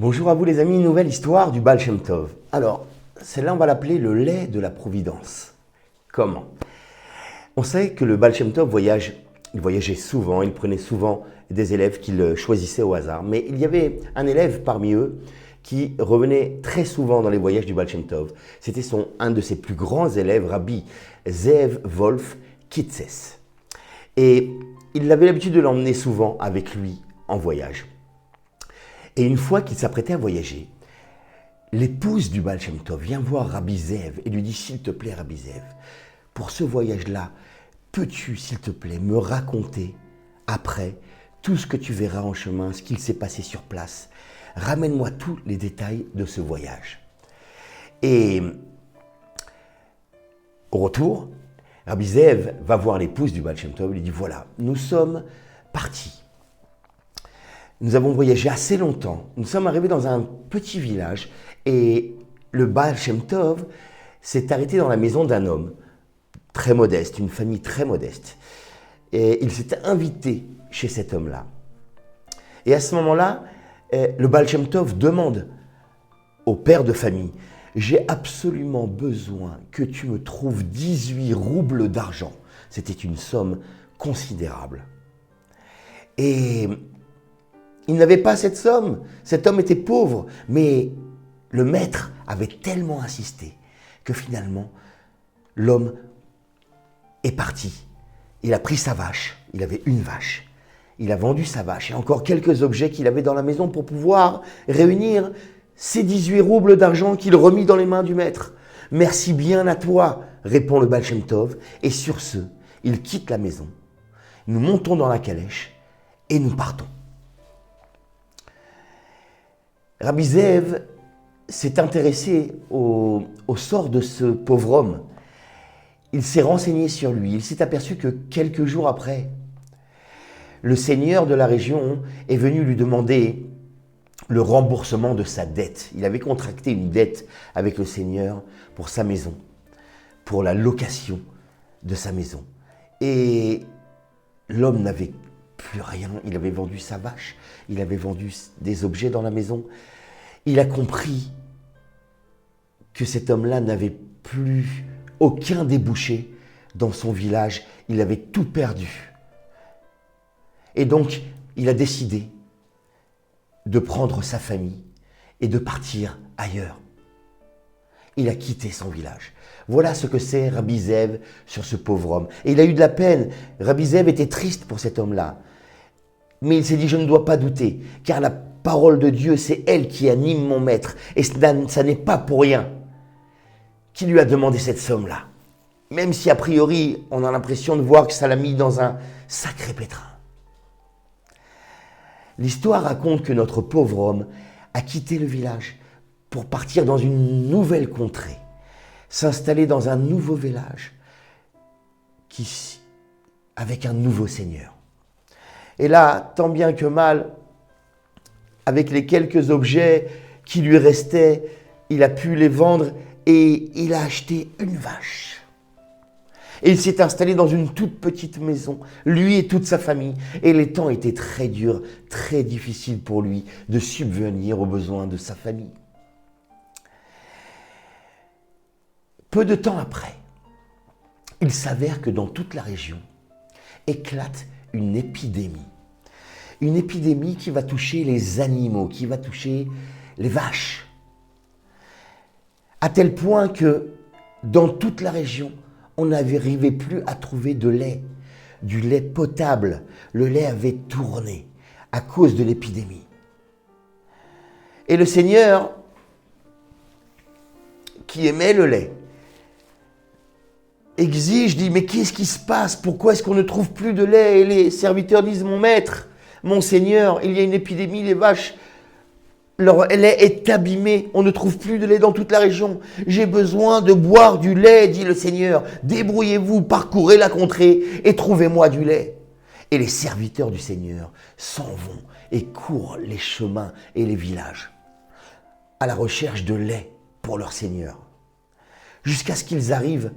Bonjour à vous les amis, une nouvelle histoire du Baal Shem Tov. Alors, celle-là on va l'appeler le lait de la providence. Comment? On sait que le Baal Shem Tov il voyageait souvent, il prenait souvent des élèves qu'il choisissait au hasard. Mais il y avait un élève parmi eux qui revenait très souvent dans les voyages du Baal Shem Tov. C'était un de ses plus grands élèves, Rabbi Zeev Wolf Kitzes. Et il avait l'habitude de l'emmener souvent avec lui en voyage. Et une fois qu'il s'apprêtait à voyager, l'épouse du Baal Shem Tov vient voir Rabbi Zeev et lui dit « S'il te plaît, Rabbi Zeev, pour ce voyage-là, peux-tu, s'il te plaît, me raconter après tout ce que tu verras en chemin, ce qu'il s'est passé sur place? Ramène-moi tous les détails de ce voyage. » Et au retour, Rabbi Zeev va voir l'épouse du Baal Shem Tov et lui dit « Voilà, nous sommes partis. Nous avons voyagé assez longtemps. Nous sommes arrivés dans un petit village et le Baal Shem Tov s'est arrêté dans la maison d'un homme très modeste, une famille très modeste. Et il s'était invité chez cet homme-là. Et à ce moment-là, le Baal Shem Tov demande au père de famille « J'ai absolument besoin que tu me trouves 18 roubles d'argent. » C'était une somme considérable. Et il n'avait pas cette somme. Cet homme était pauvre. Mais le maître avait tellement insisté que finalement, l'homme est parti. Il a pris sa vache. Il avait une vache. Il a vendu sa vache et encore quelques objets qu'il avait dans la maison pour pouvoir réunir ces 18 roubles d'argent qu'il remit dans les mains du maître. « Merci bien à toi », répond le Baal Shem Tov. Et sur ce, il quitte la maison. Nous montons dans la calèche et nous partons. Rabbi Zeev s'est intéressé au sort de ce pauvre homme. Il s'est renseigné sur lui. Il s'est aperçu que quelques jours après, le seigneur de la région est venu lui demander le remboursement de sa dette. Il avait contracté une dette avec le seigneur pour sa maison, pour la location de sa maison. Et l'homme n'avait plus rien. Il avait vendu sa vache, il avait vendu des objets dans la maison. Il a compris que cet homme-là n'avait plus aucun débouché dans son village. Il avait tout perdu. Et donc, il a décidé de prendre sa famille et de partir ailleurs. Il a quitté son village. Voilà ce que c'est Rabbi Zeev sur ce pauvre homme. Et il a eu de la peine. Rabbi Zeev était triste pour cet homme-là. Mais il s'est dit, je ne dois pas douter, car la parole de Dieu, c'est elle qui anime mon maître. Et ça n'est pas pour rien qu'il lui a demandé cette somme-là. Même si a priori, on a l'impression de voir que ça l'a mis dans un sacré pétrin. L'histoire raconte que notre pauvre homme a quitté le village pour partir dans une nouvelle contrée, s'installer dans un nouveau village avec un nouveau seigneur. Et là, tant bien que mal, avec les quelques objets qui lui restaient, il a pu les vendre et il a acheté une vache. Et il s'est installé dans une toute petite maison, lui et toute sa famille. Et les temps étaient très durs, très difficiles pour lui de subvenir aux besoins de sa famille. Peu de temps après, il s'avère que dans toute la région éclate une épidémie. Une épidémie qui va toucher les animaux, qui va toucher les vaches. À tel point que dans toute la région, on n'arrivait plus à trouver de lait, du lait potable. Le lait avait tourné à cause de l'épidémie. Et le Seigneur, qui aimait le lait, exige, dit, mais qu'est-ce qui se passe? Pourquoi est-ce qu'on ne trouve plus de lait? Et les serviteurs disent, mon maître, mon Seigneur, il y a une épidémie, les vaches, leur lait est abîmé, on ne trouve plus de lait dans toute la région. J'ai besoin de boire du lait, dit le Seigneur. Débrouillez-vous, parcourez la contrée et trouvez-moi du lait. Et les serviteurs du Seigneur s'en vont et courent les chemins et les villages à la recherche de lait pour leur Seigneur. Jusqu'à ce qu'ils arrivent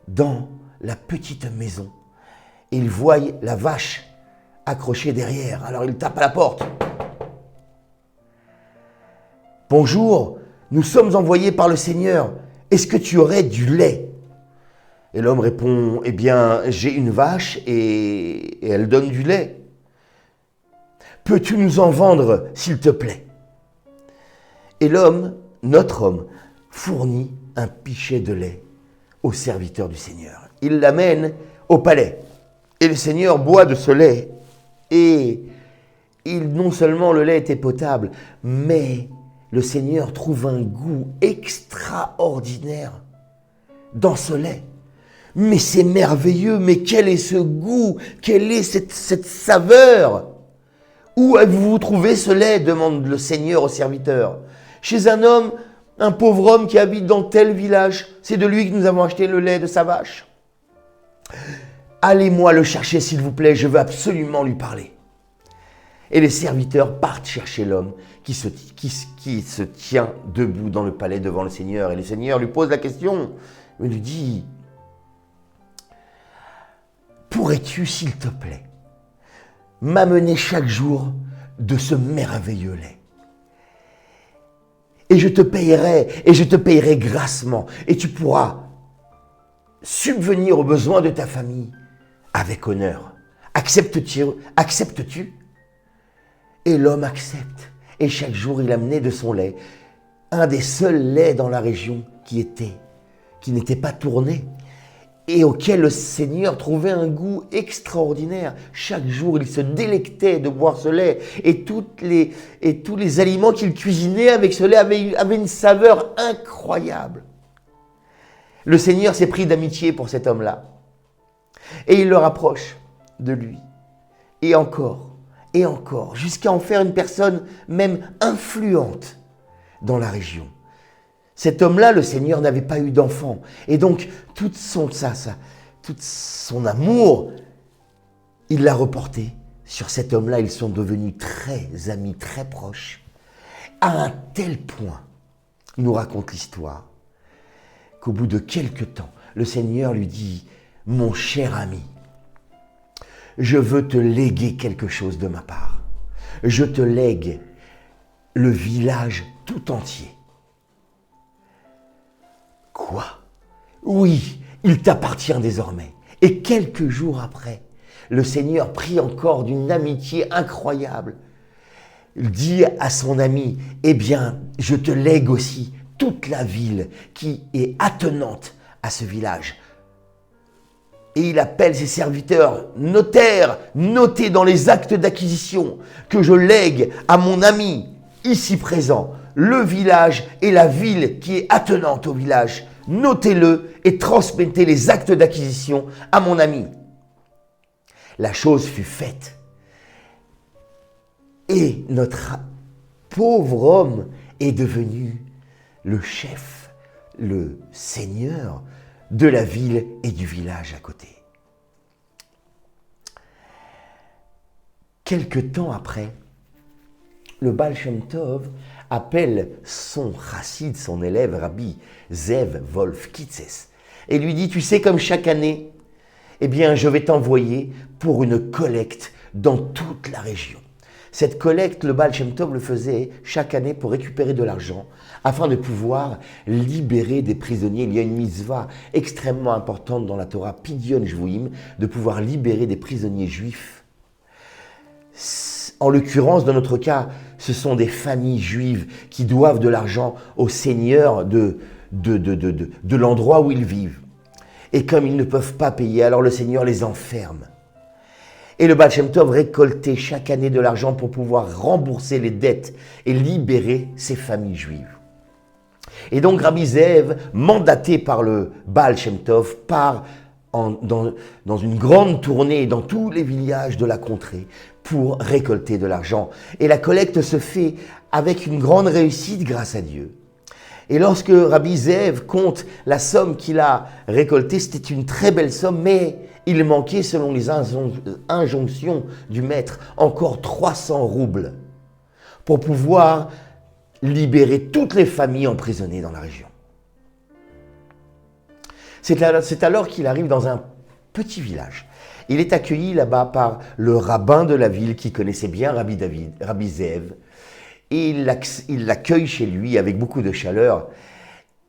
dans la petite maison. Et ils voient la vache accrochée derrière. Alors ils tapent à la porte. Bonjour, nous sommes envoyés par le Seigneur. Est-ce que tu aurais du lait? Et l'homme répond, eh bien, j'ai une vache et elle donne du lait. Peux-tu nous en vendre, s'il te plaît? Et l'homme, notre homme, fournit un pichet de lait au serviteur du Seigneur. Il l'amène au palais. Et le Seigneur boit de ce lait. Et non seulement le lait était potable, mais le Seigneur trouve un goût extraordinaire dans ce lait. Mais c'est merveilleux, mais quel est ce goût? Quelle est cette saveur? Où avez-vous trouvé ce lait? Demande le Seigneur au serviteur. Chez un homme, un pauvre homme qui habite dans tel village. C'est de lui que nous avons acheté le lait de sa vache. Allez-moi le chercher, s'il vous plaît, je veux absolument lui parler. Et les serviteurs partent chercher l'homme qui se tient debout dans le palais devant le Seigneur. Et le Seigneur lui pose la question. Il lui dit, pourrais-tu, s'il te plaît, m'amener chaque jour de ce merveilleux lait? Et je te payerai grassement. Et tu pourras subvenir aux besoins de ta famille avec honneur. Acceptes-tu? Et l'homme accepte. Et chaque jour, il amenait de son lait, un des seuls laits dans la région qui n'était pas tourné et auquel le Seigneur trouvait un goût extraordinaire. Chaque jour, il se délectait de boire ce lait et tous les aliments qu'il cuisinait avec ce lait avaient une saveur incroyable. Le Seigneur s'est pris d'amitié pour cet homme-là et il le rapproche de lui. Et encore, jusqu'à en faire une personne même influente dans la région. Cet homme-là, le Seigneur n'avait pas eu d'enfant. Et donc, tout son amour, il l'a reporté sur cet homme-là. Ils sont devenus très amis, très proches. À un tel point, nous raconte l'histoire, qu'au bout de quelque temps, le Seigneur lui dit, « Mon cher ami, je veux te léguer quelque chose de ma part. Je te lègue le village tout entier. » Quoi? Oui, il t'appartient désormais. Et quelques jours après, le Seigneur, pris encore d'une amitié incroyable, dit à son ami, eh bien, je te lègue aussi toute la ville qui est attenante à ce village. Et il appelle ses serviteurs, notaires, notez dans les actes d'acquisition que je lègue à mon ami, ici présent, le village et la ville qui est attenante au village. Notez-le et transmettez les actes d'acquisition à mon ami. La chose fut faite. Et notre pauvre homme est devenu le chef, le seigneur de la ville et du village à côté. Quelque temps après, le Baal Shem Tov appelle son chassid, son élève, Rabbi Zev Wolf Kitzes, et lui dit, tu sais, comme chaque année, eh bien, je vais t'envoyer pour une collecte dans toute la région. Cette collecte, le Baal Shem Tov le faisait chaque année pour récupérer de l'argent afin de pouvoir libérer des prisonniers. Il y a une mitzvah extrêmement importante dans la Torah, Pidyon Shvuim, de pouvoir libérer des prisonniers juifs. En l'occurrence, dans notre cas, ce sont des familles juives qui doivent de l'argent au seigneur de l'endroit où ils vivent. Et comme ils ne peuvent pas payer, alors le Seigneur les enferme. Et le Baal Shem Tov récoltait chaque année de l'argent pour pouvoir rembourser les dettes et libérer ces familles juives. Et donc Rabbi Zev, mandaté par le Baal Shem Tov, part dans une grande tournée dans tous les villages de la contrée pour récolter de l'argent. Et la collecte se fait avec une grande réussite grâce à Dieu. Et lorsque Rabbi Zev compte la somme qu'il a récoltée, c'était une très belle somme, mais il manquait, selon les injonctions du maître, encore 300 roubles pour pouvoir libérer toutes les familles emprisonnées dans la région. C'est alors qu'il arrive dans un petit village. Il est accueilli là-bas par le rabbin de la ville qui connaissait bien Rabbi Zev. et il l'accueille chez lui avec beaucoup de chaleur.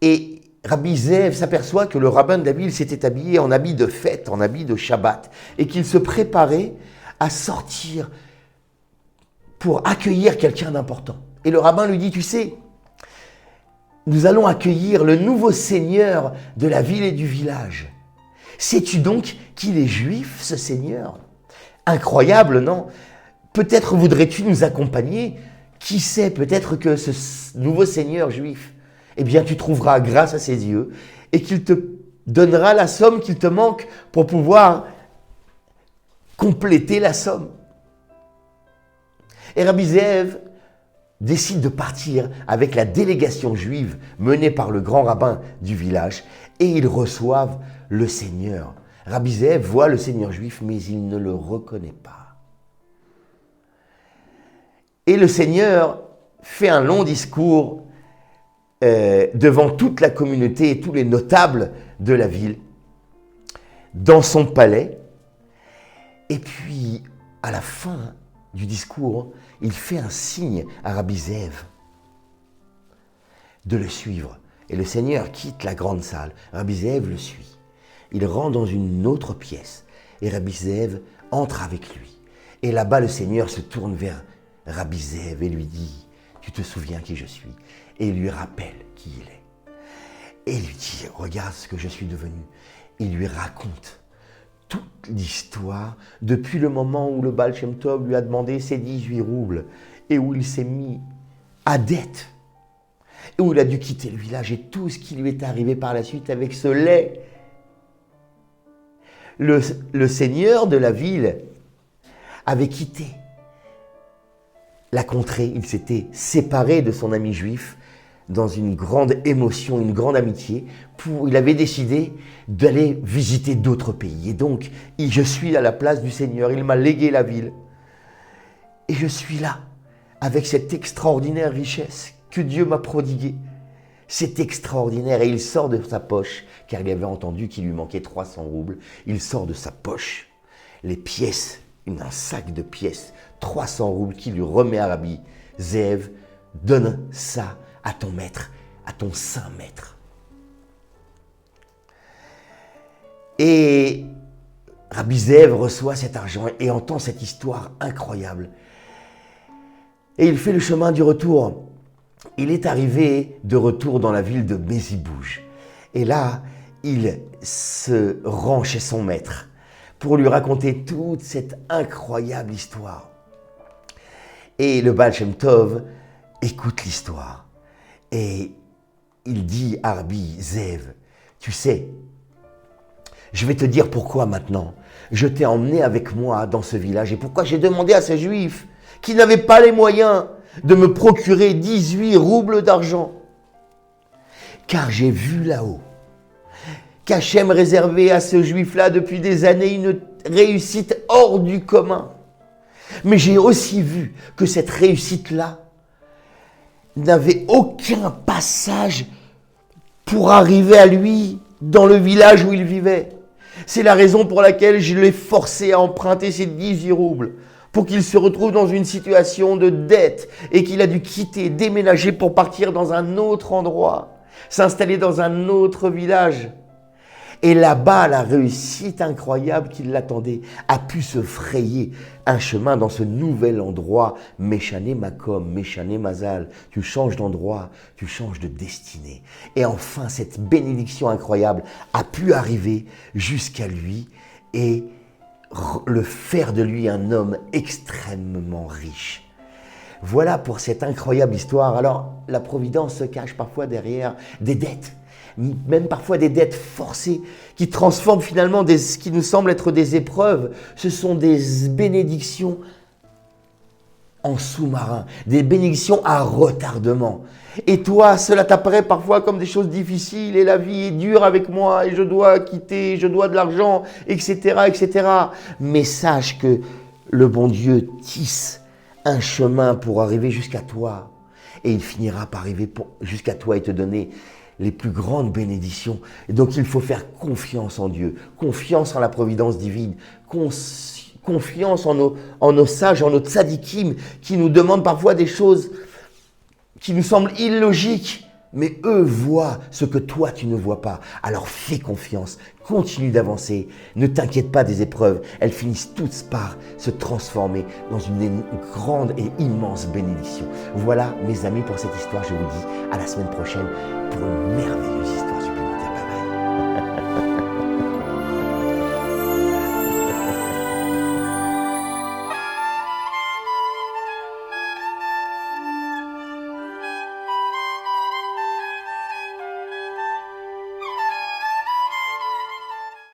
Et Rabbi Zev s'aperçoit que le rabbin de la ville s'était habillé en habit de fête, en habit de Shabbat, et qu'il se préparait à sortir pour accueillir quelqu'un d'important. Et le rabbin lui dit, tu sais, nous allons accueillir le nouveau seigneur de la ville et du village. Sais-tu donc qu'il est juif, ce seigneur? Incroyable, non? Peut-être voudrais-tu nous accompagner? Qui sait, peut-être que ce nouveau seigneur juif, eh bien, tu trouveras grâce à ses yeux et qu'il te donnera la somme qu'il te manque pour pouvoir compléter la somme. Et Rabbi Zev décide de partir avec la délégation juive menée par le grand rabbin du village et ils reçoivent le Seigneur. Rabbi Zev voit le Seigneur juif, mais il ne le reconnaît pas. Et le Seigneur fait un long discours devant toute la communauté et tous les notables de la ville, dans son palais. Et puis, à la fin du discours, il fait un signe à Rabbi Zev de le suivre. Et le Seigneur quitte la grande salle. Rabbi Zev le suit. Il rentre dans une autre pièce et Rabbi Zev entre avec lui. Et là-bas, le Seigneur se tourne vers Rabbi Zev et lui dit « Tu te souviens qui je suis ?» Et il lui rappelle qui il est. Et il lui dit « Regarde ce que je suis devenu. » Il lui raconte toute l'histoire depuis le moment où le Baal Shem Tov lui a demandé ses 18 roubles et où il s'est mis à dette et où il a dû quitter le village et tout ce qui lui est arrivé par la suite avec ce lait. Le seigneur de la ville avait quitté la contrée, il s'était séparé de son ami juif dans une grande émotion, une grande amitié. Il avait décidé d'aller visiter d'autres pays. Et donc, je suis à la place du Seigneur, il m'a légué la ville. Et je suis là, avec cette extraordinaire richesse que Dieu m'a prodiguée. C'est extraordinaire. Et il sort de sa poche, car il avait entendu qu'il lui manquait 300 roubles. Il sort de sa poche les pièces, un sac de pièces, 300 roubles qu'il lui remet à Rabbi Zev. Donne ça à ton maître, à ton saint maître. Et Rabbi Zev reçoit cet argent et entend cette histoire incroyable. Et il fait le chemin du retour. Il est arrivé de retour dans la ville de Mezibouj. Et là, il se rend chez son maître pour lui raconter toute cette incroyable histoire. Et le Baal Shem Tov écoute l'histoire. Et il dit à Rabbi Zev, tu sais, je vais te dire pourquoi maintenant. Je t'ai emmené avec moi dans ce village et pourquoi j'ai demandé à ces Juifs qui n'avaient pas les moyens de me procurer 18 roubles d'argent. Car j'ai vu là-haut qu'Hachem réservait à ce Juif-là depuis des années une réussite hors du commun. Mais j'ai aussi vu que cette réussite-là n'avait aucun passage pour arriver à lui dans le village où il vivait. C'est la raison pour laquelle je l'ai forcé à emprunter ses 18 roubles pour qu'il se retrouve dans une situation de dette et qu'il a dû quitter, déménager pour partir dans un autre endroit, s'installer dans un autre village. Et là-bas, la réussite incroyable qui l'attendait a pu se frayer un chemin dans ce nouvel endroit. Méchané Makom, Méchané Mazal. Tu changes d'endroit, tu changes de destinée. Et enfin, cette bénédiction incroyable a pu arriver jusqu'à lui et le faire de lui un homme extrêmement riche. Voilà pour cette incroyable histoire. Alors, la Providence se cache parfois derrière des dettes. Même parfois des dettes forcées qui transforment finalement ce qui nous semble être des épreuves. Ce sont des bénédictions en sous-marin, des bénédictions à retardement. Et toi, cela t'apparaît parfois comme des choses difficiles et la vie est dure avec moi et je dois quitter, je dois de l'argent, etc., etc. Mais sache que le bon Dieu tisse un chemin pour arriver jusqu'à toi et il finira par arriver jusqu'à toi et te donner les plus grandes bénédictions. Et donc il faut faire confiance en Dieu, confiance en la providence divine, confiance en nos sages, en nos tzadikim qui nous demandent parfois des choses qui nous semblent illogiques, mais eux voient ce que toi tu ne vois pas. Alors fais confiance, continue d'avancer, ne t'inquiète pas des épreuves, elles finissent toutes par se transformer dans une grande et immense bénédiction. Voilà mes amis pour cette histoire, je vous dis à la semaine prochaine pour une merveilleuse